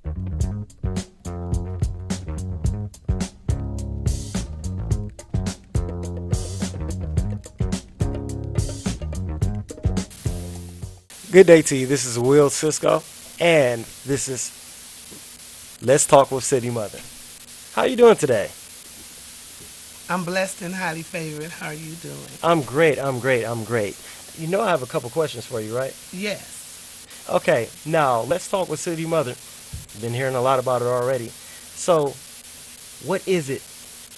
Good day to you. This is Will Cisco, and this is Let's Talk with City Mother. How you doing today? I'm blessed and highly favored. How are you doing? I'm great. I'm great. I'm great. You know I have a couple questions for you, right? Yes. Okay. Now let's talk with City Mother. Been hearing a lot about it already. So, what is it?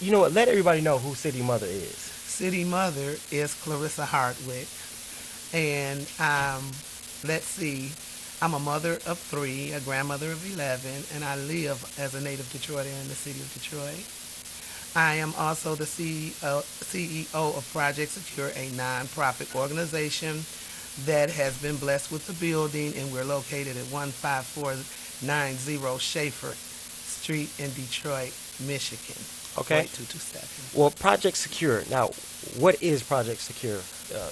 You know what? Let everybody know who City Mother is. City Mother is Clarissa Hardwick. And let's see, I'm a mother of three, a grandmother of 11, and I live as a native Detroiter in the city of Detroit. I am also the CEO of Project Secure, a nonprofit organization that has been blessed with the building, and we're located at 15490 Schaefer Street in Detroit, Michigan, Okay. 48227. Well, Project Secure. Now, what is Project Secure? Uh,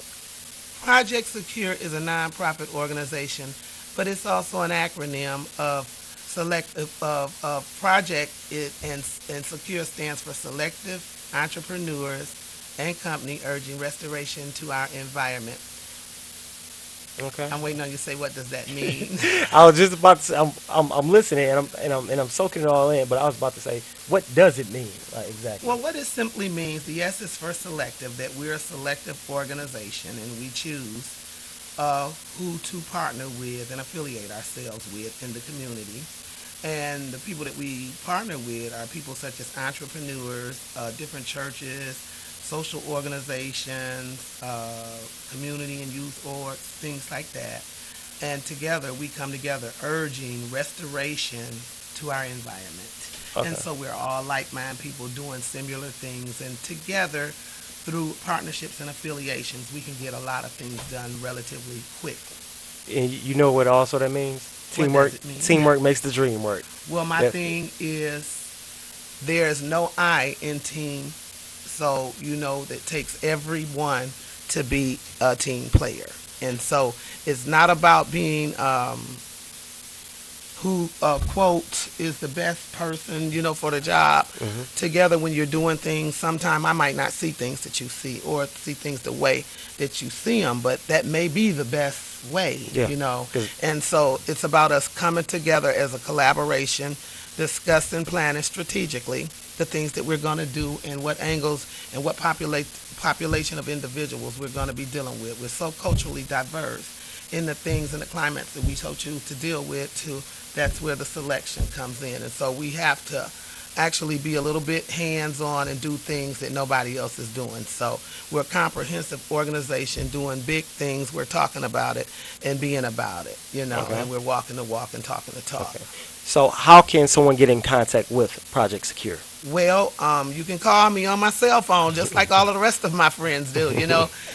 Project Secure is a nonprofit organization, but it's also an acronym of project and secure stands for selective entrepreneurs and company urging restoration to our environment. okay. I'm waiting on you to say what does that mean. I was just about to say, I'm listening and I'm soaking it all in, but I was about to say, what does it mean exactly? Well, what it simply means, the S is for selective, that we're a selective organization and we choose who to partner with and affiliate ourselves with in the community. And the people that we partner with are people such as entrepreneurs, different churches, social organizations, community and youth orgs, things like that. And together we come together urging restoration to our environment. And Okay. so we're all like-minded people doing similar things. And together, through partnerships and affiliations, we can get a lot of things done relatively quick. And you know what also that means? What does Teamwork. it mean? Teamwork makes the dream work. Well, my That, thing is there's no I in team, so you know that takes everyone to be a team player. And so it's not about being who quote is the best person, for the job. hmm Together, when you're doing things, sometimes I might not see things that you see or see things the way that you see them, but that may be the best way, Yeah. you know. Cause And so it's about us coming together as a collaboration, discussing, planning strategically the things that we're going to do and what angles and what population of individuals we're going to be dealing with. We're so culturally diverse in the things and the climates that we so choose to deal with. To That's where the selection comes in, and so we have to actually be a little bit hands-on and do things that nobody else is doing. So we're a comprehensive organization doing big things. We're talking about it and being about it, okay. and we're walking the walk and talking the talk. Okay. So how can someone get in contact with Project Secure? Well, you can call me on my cell phone just like all of the rest of my friends do.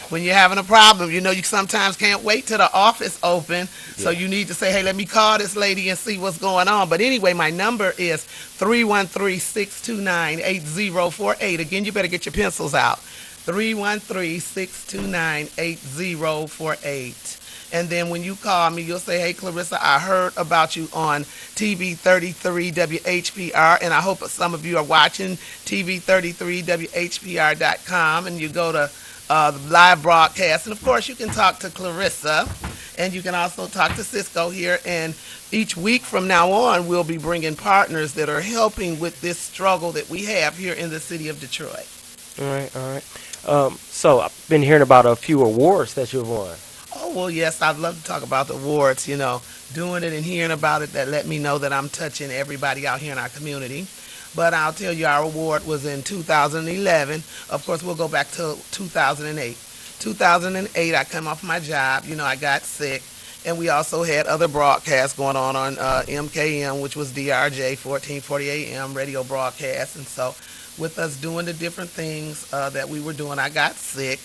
When you're having a problem, you sometimes can't wait till the office open. So Yeah. you need to say, hey, let me call this lady and see what's going on. But anyway, my number is 313-629-8048. Again, you better get your pencils out. 313-629-8048. And then when you call me, you'll say, hey, Clarissa, I heard about you on TV 33 WHPR, and I hope some of you are watching TV 33 WHPR.com, and you go to the live broadcast. And of course, you can talk to Clarissa, and you can also talk to Cisco here. And each week from now on, we'll be bringing partners that are helping with this struggle that we have here in the city of Detroit. All right. All right. So I've been hearing about a few awards that you've won. Oh, well, yes, I'd love to talk about the awards, doing it and hearing about it that let me know that I'm touching everybody out here in our community. But I'll tell you, our award was in 2011. Of course, we'll go back to 2008. 2008, I come off my job. I got sick. And we also had other broadcasts going on MKM, which was DRJ 1440 AM radio broadcast. And so with us doing the different things that we were doing, I got sick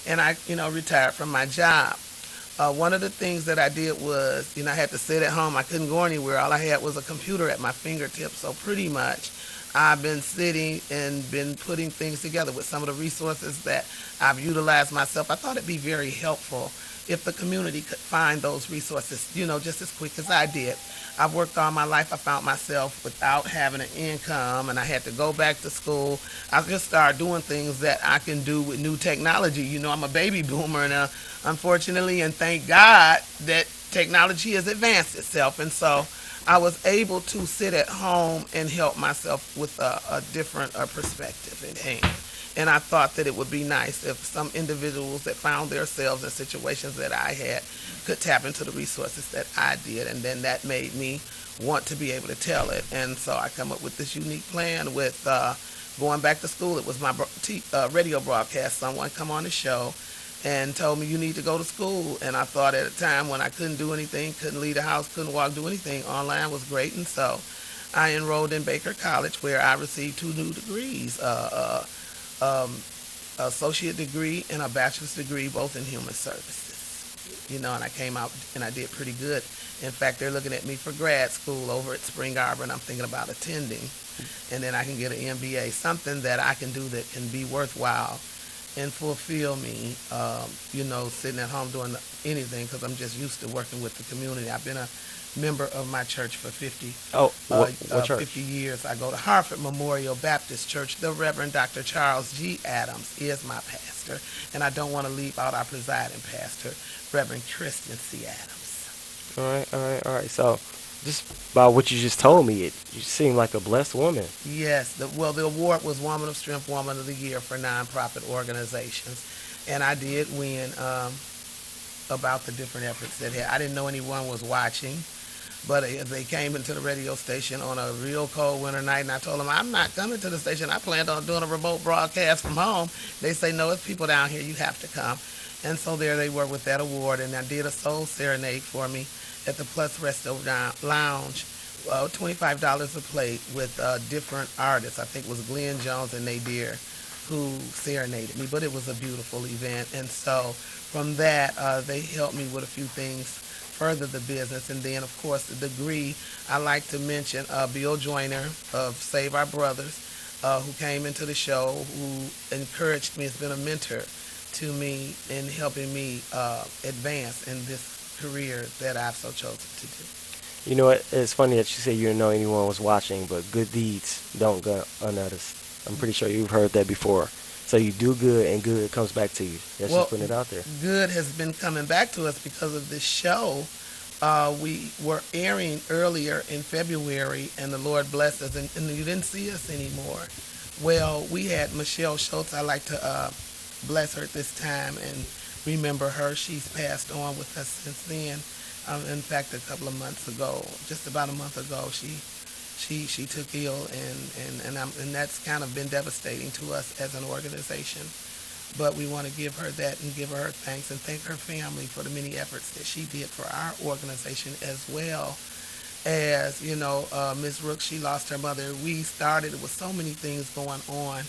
and I, retired from my job. One of the things that I did was, I had to sit at home. I couldn't go anywhere. All I had was a computer at my fingertips. So pretty much I've been sitting and been putting things together with some of the resources that I've utilized myself. I thought it'd be very helpful if the community could find those resources, just as quick as I did. I've worked all my life. I found myself without having an income, and I had to go back to school. I just started doing things that I can do with new technology. I'm a baby boomer, and unfortunately, and thank God that technology has advanced itself. And so I was able to sit at home and help myself with a different perspective in hand. And I thought that it would be nice if some individuals that found themselves in situations that I had could tap into the resources that I did. And then that made me want to be able to tell it. And so I come up with this unique plan with going back to school. It was my radio broadcast. Someone come on the show and told me, you need to go to school. And I thought at a time when I couldn't do anything, couldn't leave the house, couldn't walk, do anything, online was great. And so I enrolled in Baker College, where I received 2 new degrees, associate degree and a bachelor's degree, both in human services. And I came out and I did pretty good. In fact, they're looking at me for grad school over at Spring Arbor, and I'm thinking about attending. And then I can get an MBA, something that I can do that can be worthwhile and fulfill me, sitting at home doing anything, because I'm just used to working with the community. I've been a member of my church for 50 what church? 50 years. I go to Harford Memorial Baptist Church. The Reverend Dr. Charles G. Adams is my pastor, and I don't want to leave out our presiding pastor, Reverend Kristen C. Adams. All right. So, just by what you just told me, you seem like a blessed woman. Yes. The award was Woman of Strength, Woman of the Year for nonprofit organizations, and I did win about the different efforts that had. I didn't know anyone was watching, but they came into the radio station on a real cold winter night, and I told them, I'm not coming to the station. I planned on doing a remote broadcast from home. They say, no, it's people down here. You have to come. And so there they were with that award, and I did a soul serenade for me at the Plus Resto Lounge, $25 a plate, with different artists. I think it was Glenn Jones and Nadir who serenaded me, but it was a beautiful event. And so from that, they helped me with a few things, further the business. And then, of course, the degree, I like to mention Bill Joyner of Save Our Brothers, who came into the show, who encouraged me, has been a mentor to me in helping me advance in this career that I've so chosen to do. You know what? It's funny that you say you didn't know anyone was watching, but good deeds don't go unnoticed. I'm pretty sure you've heard that before. So you do good, and good comes back to you. That's just putting it out there. Good has been coming back to us because of this show. We were airing earlier in February, and the Lord blessed us, and you didn't see us anymore. Well, we had Michelle Schultz. I like to bless her at this time and remember her. She's passed on with us since then. In fact, a couple of months ago, just about a month ago, she took ill, and that's kind of been devastating to us as an organization. But we want to give her that and give her thanks and thank her family for the many efforts that she did for our organization, as well as, Ms. Rooks. She lost her mother. We started with so many things going on.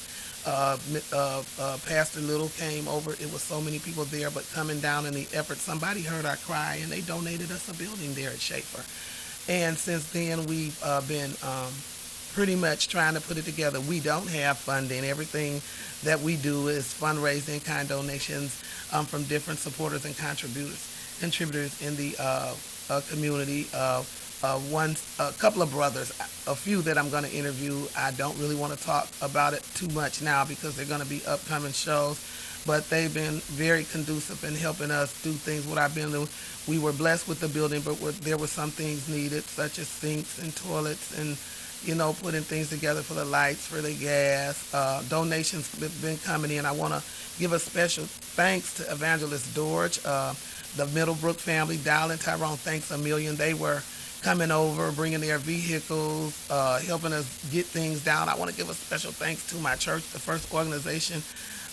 Pastor Little came over. It was so many people there, but coming down in the effort, somebody heard our cry, and they donated us a building there at Schaefer. And since then, we've been pretty much trying to put it together. We don't have funding. Everything that we do is fundraising, kind donations from different supporters and contributors in the community. A couple of brothers, a few that I'm going to interview. I don't really want to talk about it too much now because they're going to be upcoming shows, but they've been very conducive in helping us do things what I've been doing. We were blessed with the building, but there were some things needed, such as sinks and toilets and, putting things together for the lights, for the gas. Donations have been coming in. I want to give a special thanks to Evangelist Dorge, the Middlebrook family, Dial and Tyrone, thanks a million. They were coming over, bringing their vehicles, helping us get things down. I want to give a special thanks to my church, the first organization,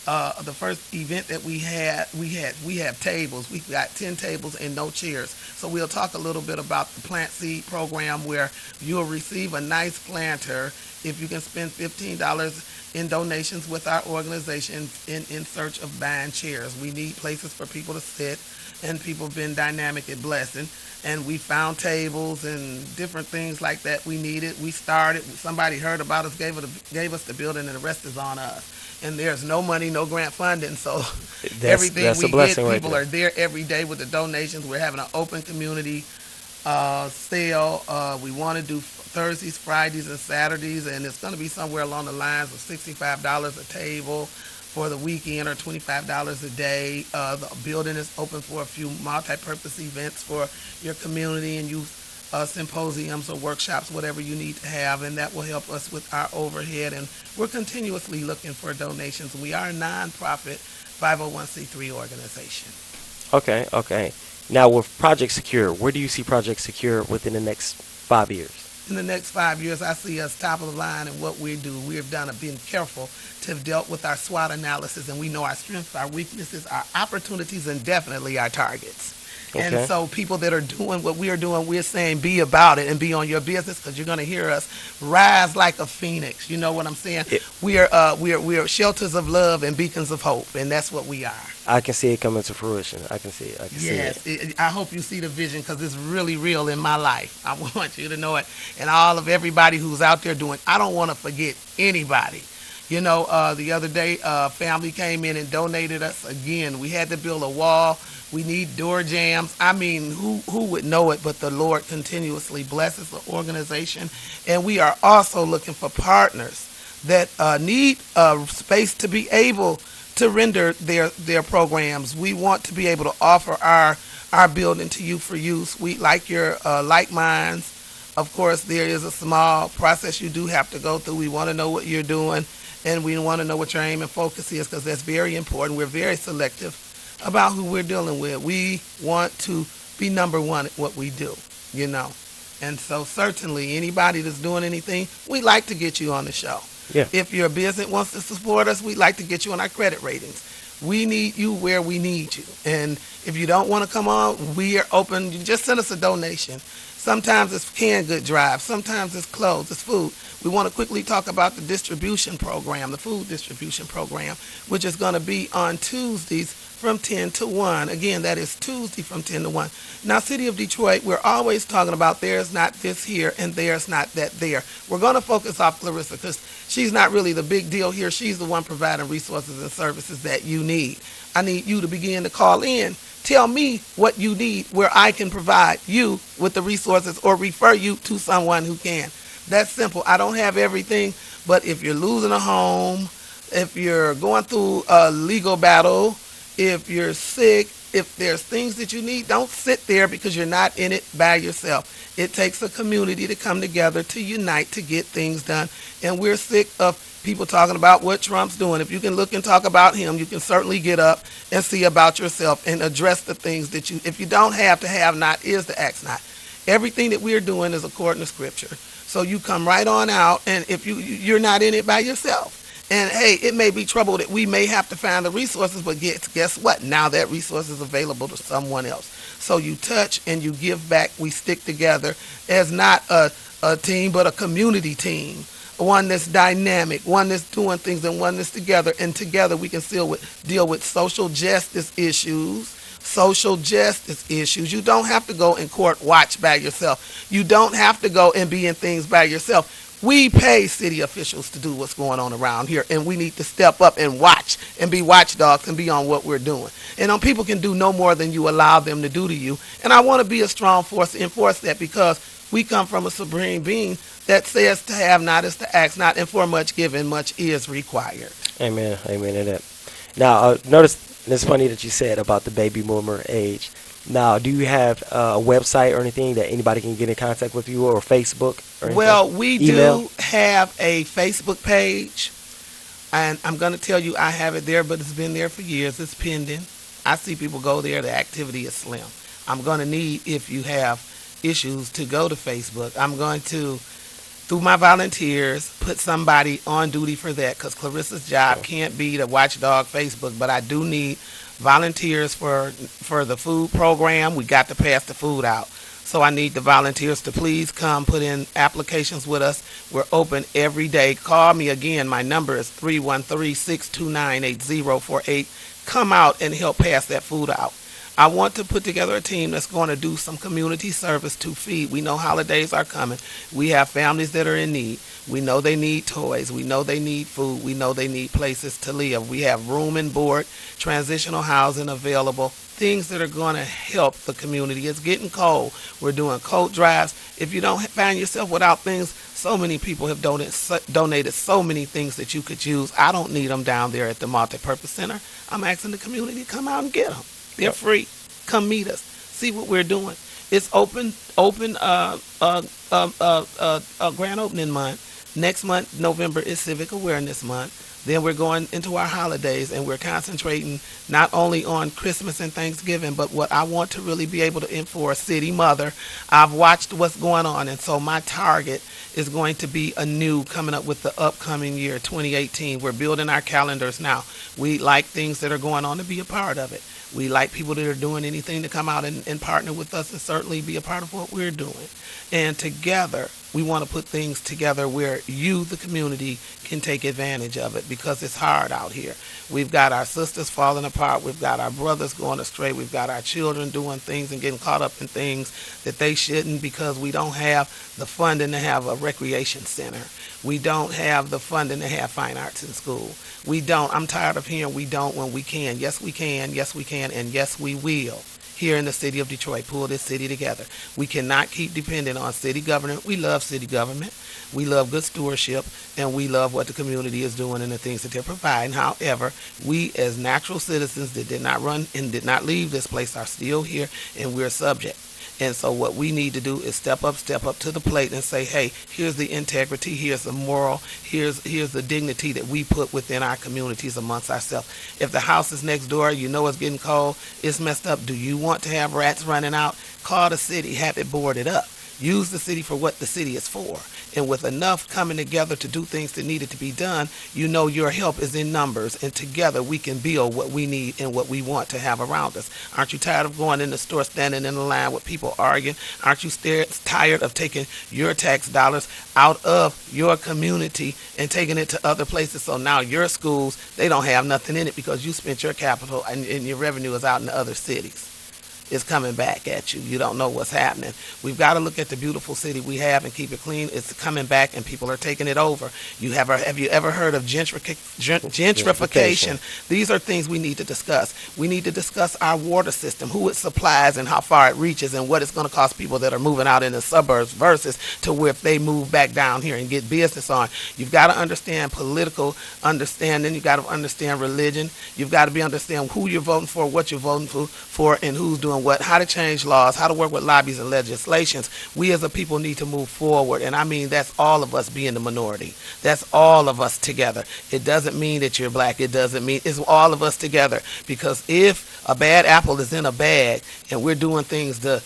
the first event that we have tables. We've got 10 tables and no chairs. So we'll talk a little bit about the Plant Seed program, where you'll receive a nice planter if you can spend $15 in donations with our organization in search of buying chairs. We need places for people to sit, and people have been dynamic at blessing. and we found tables and different things like that we needed. We started. Somebody heard about us, gave us the building, and the rest is on us. And there's no money, no grant funding, so everything That's a we get, blessing right people there. are there every day with the donations. We're having an open community sale. We want to do Thursdays, Fridays, and Saturdays, and it's going to be somewhere along the lines of $65 a table for the weekend or $25 a day. The building is open for a few multi-purpose events for your community and youth symposiums or workshops, whatever you need to have, and that will help us with our overhead. And we're continuously looking for donations. We are a nonprofit 501c3 organization. Okay, okay. Now with Project Secure, where do you see Project Secure within the next 5 years? In the next 5 years, I see us top of the line in what we do. We have been careful to have dealt with our SWOT analysis, and we know our strengths, our weaknesses, our opportunities, and definitely our targets. And Okay. so people that are doing what we are doing, we're saying be about it and be on your business, because you're going to hear us rise like a phoenix. You know what I'm saying? It, We are shelters of love and beacons of hope, and that's what we are. I can see it coming to fruition. I can see it. I can see it. Yes, I hope you see the vision, because it's really real in my life. I want you to know it, and all of everybody who's out there doing. I don't want to forget anybody. You know, the other day, family came in and donated us again. We had to build a wall. We need door jams. I mean, who would know it? But the Lord continuously blesses the organization, and we are also looking for partners that need space to be able to render their programs. We want to be able to offer our building to you for use. We like your like minds. Of course, there is a small process you do have to go through. We want to know what you're doing, and we want to know what your aim and focus is, because that's very important. We're very selective about who we're dealing with. We want to be number one at what we do, you know. And so certainly anybody that's doing anything, we'd like to get you on the show. Yeah. If your business wants to support us, we'd like to get you on our credit ratings. We need you where we need you. And if you don't want to come on, we are open. You just send us a donation. Sometimes it's canned good drive. Sometimes it's clothes, it's food. We want to quickly talk about the distribution program, the food distribution program, which is going to be on Tuesdays from 10 to 1. Again, that is Tuesday from 10 to 1. Now, City of Detroit, we're always talking about there's not this here and there's not that there. We're going to focus off Clarissa, because she's not really the big deal here. She's the one providing resources and services that you need. I need you to begin to call in. Tell me what you need, where I can provide you with the resources or refer you to someone who can. That's simple. I don't have everything, but if you're losing a home, if you're going through a legal battle, if you're sick, if there's things that you need, don't sit there because you're not in it by yourself. It takes a community to come together, to unite, to get things done. And we're sick of people talking about what Trump's doing. If you can look and talk about him, you can certainly get up and see about yourself and address the things that you, if you don't have, to have not is to ask not. Everything that we're doing is according to Scripture. So you come right on out, and if you're not in it by yourself. And hey, it may be trouble that we may have to find the resources, but guess what? Now that resource is available to someone else. So you touch and you give back. We stick together as not a team, but a community team. One that's dynamic, one that's doing things, and one that's together. And together we can deal with social justice issues. Social justice issues. You don't have to go in court watch by yourself. You don't have to go and be in things by yourself. We pay city officials to do what's going on around here, and we need to step up and watch and be watchdogs and be on what we're doing. And people can do no more than you allow them to do to you. And I want to be a strong force to enforce that, because we come from a supreme being that says to have not is to ask not, and for much given, much is required. Amen. Amen to that. Now, notice it's funny that you said about the baby boomer age. Now, do you have a website or anything that anybody can get in contact with you, or Facebook or anything? Well, we Email? do have a Facebook page, and I'm going to tell you I have it there, but it's been there for years. It's pending. I see people go there. The activity is slim. I'm going to need, if you have issues, to go to Facebook. I'm going to, through my volunteers, put somebody on duty for that, because Clarissa's job can't be to watchdog Facebook, but I do need volunteers for the food program. We got to pass the food out. So I need the volunteers to please come put in applications with us. We're open every day. Call me again. My number is 313-629-8048. Come out and help pass that food out. I want to put together a team that's going to do some community service to feed. We know holidays are coming. We have families that are in need. We know they need toys. We know they need food. We know they need places to live. We have room and board, transitional housing available, things that are going to help the community. It's getting cold. We're doing coat drives. If you don't find yourself without things, so many people have donated so many things that you could use. I don't need them down there at the multipurpose center. I'm asking the community to come out and get them. They're free. Come meet us. See what we're doing. It's open grand opening month. Next month, November, is Civic Awareness Month. Then we're going into our holidays, and we're concentrating not only on Christmas and Thanksgiving, but what I want to really be able to enforce, city mother. I've watched what's going on, and so my target is going to be anew coming up with the upcoming year, 2018. We're building our calendars now. We like things that are going on to be a part of it. We like people that are doing anything to come out and partner with us and certainly be a part of what we're doing. And together, we want to put things together where you, the community, can take advantage of it, because it's hard out here. We've got our sisters falling apart. We've got our brothers going astray. We've got our children doing things and getting caught up in things that they shouldn't, because we don't have the funding to have a recreation center. We don't have the funding to have fine arts in school. We don't. I'm tired of hearing we don't when we can. Yes, we can. Yes, we can. And yes, we will. Here in the city of Detroit, pull this city together. We cannot keep depending on city government. We love city government. We love good stewardship, and we love what the community is doing and the things that they're providing. However, we as natural citizens that did not run and did not leave this place are still here, and we're subject. And so what we need to do is step up to the plate and say, hey, here's the integrity, here's the moral, here's the dignity that we put within our communities amongst ourselves. If the house is next door, you know it's getting cold, it's messed up. Do you want to have rats running out? Call the city, have it boarded up. Use the city for what the city is for. And with enough coming together to do things that needed to be done, you know your help is in numbers. And together we can build what we need and what we want to have around us. Aren't you tired of going in the store, standing in the line with people arguing? Aren't you tired of taking your tax dollars out of your community and taking it to other places? So now your schools, they don't have nothing in it because you spent your capital and your revenue is out in the other cities. It's coming back at you. You don't know what's happening. We've got to look at the beautiful city we have and keep it clean. It's coming back, and people are taking it over. Have you ever heard of gentrification? These are things we need to discuss. We need to discuss our water system, who it supplies and how far it reaches, and what it's going to cost people that are moving out in the suburbs versus to where if they move back down here and get business on. You've got to understand political understanding. You've got to understand religion. You've got to understand who you're voting for, what you're voting for, and who's doing what, how to change laws, how to work with lobbies and legislations. We as a people need to move forward, and I mean that's all of us being the minority. That's all of us together. It doesn't mean that you're black. It doesn't mean it's all of us together, because if a bad apple is in a bag and we're doing things to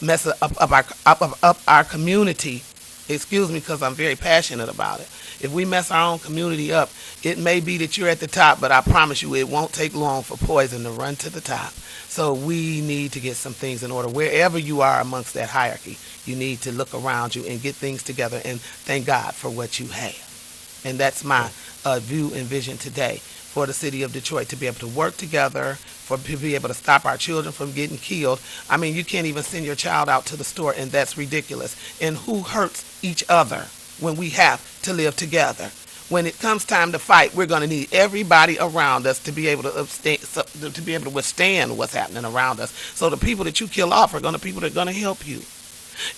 mess up our community, excuse me, because I'm very passionate about it. If we mess our own community up, it may be that you're at the top, but I promise you it won't take long for poison to run to the top. So we need to get some things in order. Wherever you are amongst that hierarchy, you need to look around you and get things together and thank God for what you have. And that's my view and vision today for the city of Detroit, to be able to work together, to be able to stop our children from getting killed. I mean, you can't even send your child out to the store, and that's ridiculous. And who hurts each other when we have to live together? When it comes time to fight, we're going to need everybody around us to be able to withstand what's happening around us. So the people that you kill off are going to be people that are going to help you.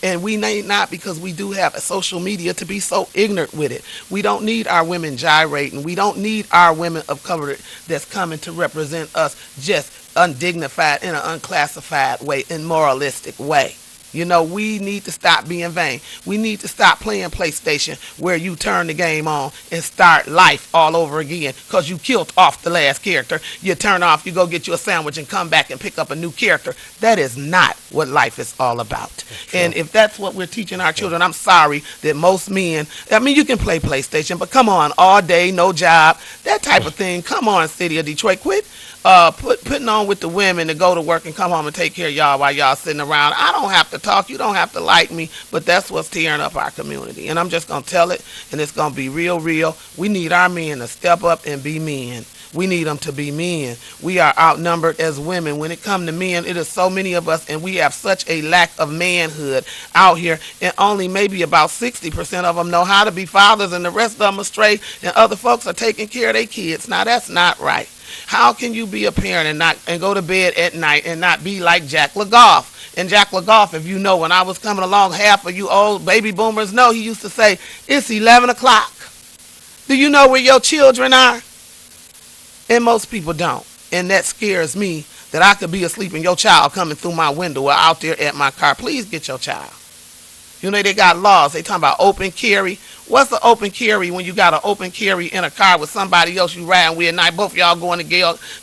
And we need not, because we do have a social media, to be so ignorant with it. We don't need our women gyrating. We don't need our women of color that's coming to represent us just undignified in an unclassified way, in moralistic way. You know, we need to stop being vain. We need to stop playing PlayStation where you turn the game on and start life all over again because you killed off the last character. You turn off, you go get you a sandwich and come back and pick up a new character. That is not what life is all about. And if that's what we're teaching our children, I'm sorry that most men, I mean, you can play PlayStation, but come on, all day, no job, that type of thing. Come on, city of Detroit, quit putting on with the women to go to work and come home and take care of y'all while y'all sitting around. I don't have to talk. You don't have to like me, but that's what's tearing up our community. And I'm just going to tell it, and it's going to be real, real. We need our men to step up and be men. We need them to be men. We are outnumbered as women. When it comes to men, it is so many of us, and we have such a lack of manhood out here, and only maybe about 60% of them know how to be fathers, and the rest of them are straight, and other folks are taking care of their kids. Now, that's not right. How can you be a parent and go to bed at night and not be like Jack LaGoff? And Jack LaGoff, if you know, when I was coming along, half of you old baby boomers know, he used to say, it's 11 o'clock. Do you know where your children are? And most people don't. And that scares me, that I could be asleep and your child coming through my window or out there at my car. Please get your child. You know, they got laws. They talking about open carry. What's the open carry when you got an open carry in a car with somebody else you riding with, and now both of y'all going to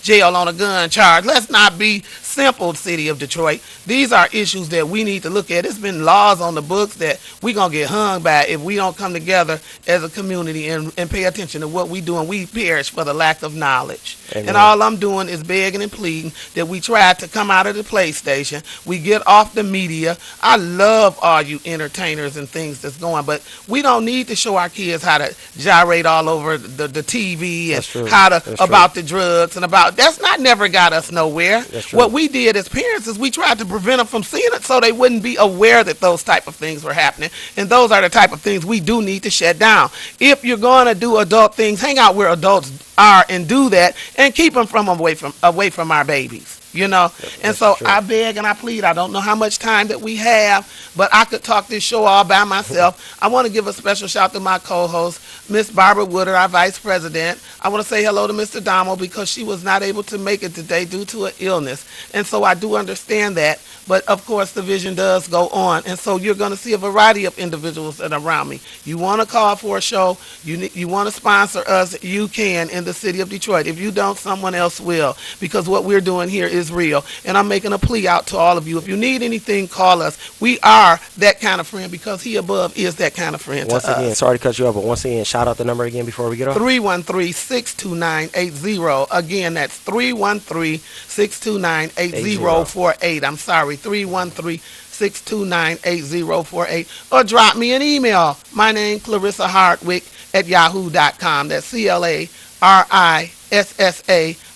jail on a gun charge? Let's not be simple, city of Detroit. These are issues that we need to look at. There's been laws on the books that we're going to get hung by if we don't come together as a community and pay attention to what we do, and we perish for the lack of knowledge. Amen. And all I'm doing is begging and pleading that we try to come out of the PlayStation. We get off the media. I love all you entertainers and things that's going, but we don't need to show our kids how to gyrate all over the TV and how to about the drugs and about that's not never got us nowhere. What we did as parents is we tried to prevent them from seeing it so they wouldn't be aware that those type of things were happening, and those are the type of things we do need to shut down. If you're going to do adult things, hang out where adults are and do that, and keep them away from our babies. You know, and so true. I beg and I plead. I don't know how much time that we have, but I could talk this show all by myself. I want to give a special shout to my co-host, Miss Barbara Woodard, our vice president. I want to say hello to Mr. Damo because she was not able to make it today due to an illness. And so I do understand that. But, of course, the vision does go on. And so you're going to see a variety of individuals that are around me. You want to call for a show, you want to sponsor us, you can in the city of Detroit. If you don't, someone else will, because what we're doing here is real. And I'm making a plea out to all of you. If you need anything, call us. We are that kind of friend because he above is that kind of friend once to us. Once again, sorry to cut you off, but once again, shout out the number again before we get off. 313-629-80. Again, that's 313-629-8048. I'm sorry. 313-629-8048, or drop me an email. My name, Clarissa Hardwick at yahoo.com. That's CLARISSA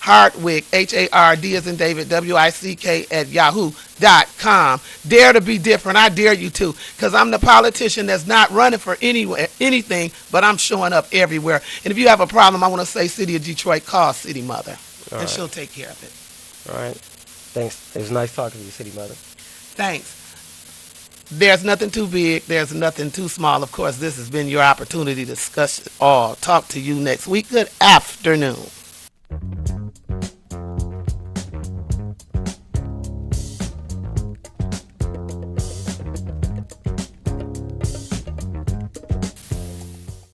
Hardwick, HARD as in David, WICK at yahoo.com. Dare to be different. I dare you to, because I'm the politician that's not running for anything, but I'm showing up everywhere. And if you have a problem, I want to say City of Detroit, call City Mother, and she'll take care of it. All right. Thanks. It was nice talking to you, City Mother. Thanks. There's nothing too big. There's nothing too small. Of course, this has been your opportunity to discuss it all. Talk to you next week. Good afternoon.